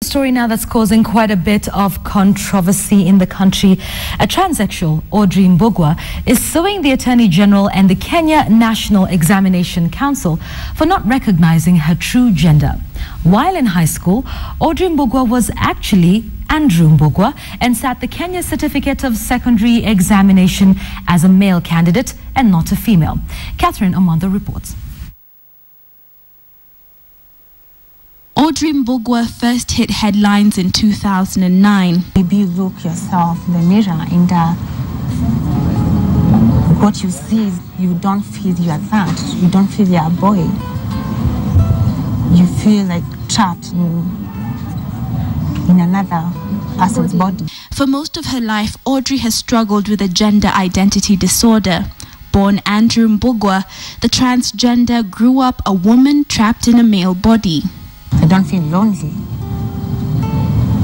Story now that's causing quite a bit of controversy in the country. A transsexual, Audrey Mbugua, is suing the Attorney General and the Kenya National Examination Council for not recognizing her true gender. While in high school, Audrey Mbugua was actually Andrew Mbugua and sat the Kenya Certificate of Secondary Examination as a male candidate and not a female. Catherine Amando reports. Audrey Mbugua first hit headlines in 2009. Maybe you look yourself in the mirror and what you see is you don't feel you are that. You don't feel you are a boy. You feel like trapped in another person's body. For most of her life, Audrey has struggled with a gender identity disorder. Born Andrew Mbugua, the transgender grew up a woman trapped in a male body. I don't feel lonely.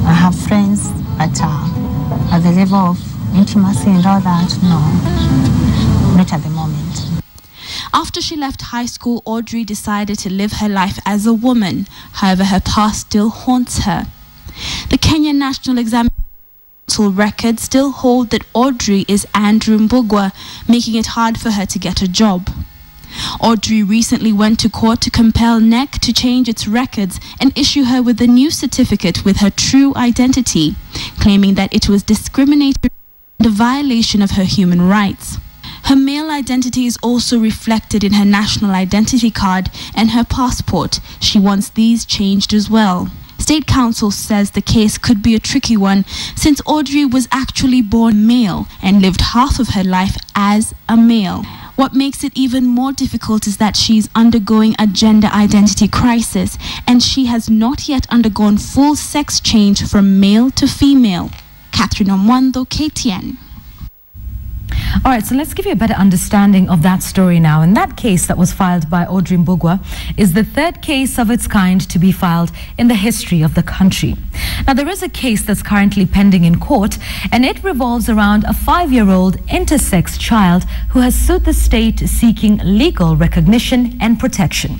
I have friends, but at the level of intimacy and all that, no, not at the moment. After she left high school, Audrey decided to live her life as a woman. However, her past still haunts her. The Kenya National Examination Council records still hold that Audrey is Andrew Mbugua, making it hard for her to get a job. Audrey recently went to court to compel NEC to change its records and issue her with a new certificate with her true identity, claiming that it was discriminatory and a violation of her human rights. Her male identity is also reflected in her national identity card and her passport. She wants these changed as well. State Council says the case could be a tricky one since Audrey was actually born male and lived half of her life as a male. What makes it even more difficult is that she's undergoing a gender identity crisis and she has not yet undergone full sex change from male to female. Catherine Omwando, KTN. All right, so let's give you a better understanding of that story now. And that case that was filed by Audrey Mbugua is the third case of its kind to be filed in the history of the country. Now, there is a case that's currently pending in court, and it revolves around a 5-year-old intersex child who has sued the state seeking legal recognition and protection.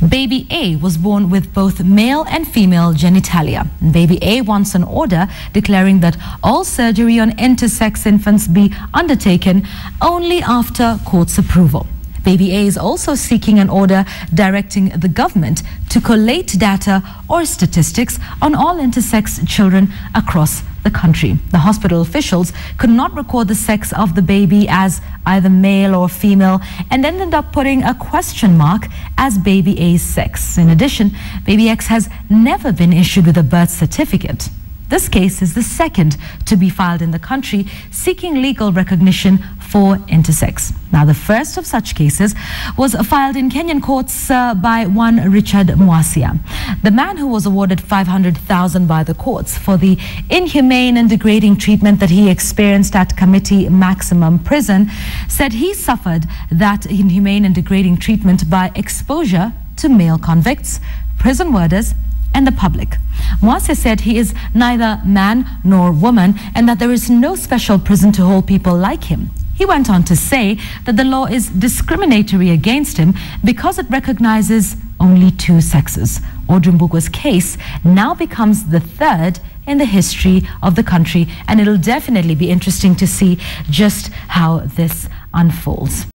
Baby A was born with both male and female genitalia. Baby A wants an order declaring that all surgery on intersex infants be undertaken only after court's approval. Baby A is also seeking an order directing the government to collate data or statistics on all intersex children across the country. The hospital officials could not record the sex of the baby as either male or female and ended up putting a question mark as baby A's sex. In addition, baby X has never been issued with a birth certificate. This case is the second to be filed in the country seeking legal recognition for intersex. Now, the first of such cases was filed in Kenyan courts by one Richard Mwasia. The man who was awarded $500,000 by the courts for the inhumane and degrading treatment that he experienced at Committee Maximum Prison said he suffered that inhumane and degrading treatment by exposure to male convicts, prison warders, and the public. Mwasia said he is neither man nor woman and that there is no special prison to hold people like him. He went on to say that the law is discriminatory against him because it recognizes only two sexes. Audrey Mbugua's case now becomes the third in the history of the country, and it'll definitely be interesting to see just how this unfolds.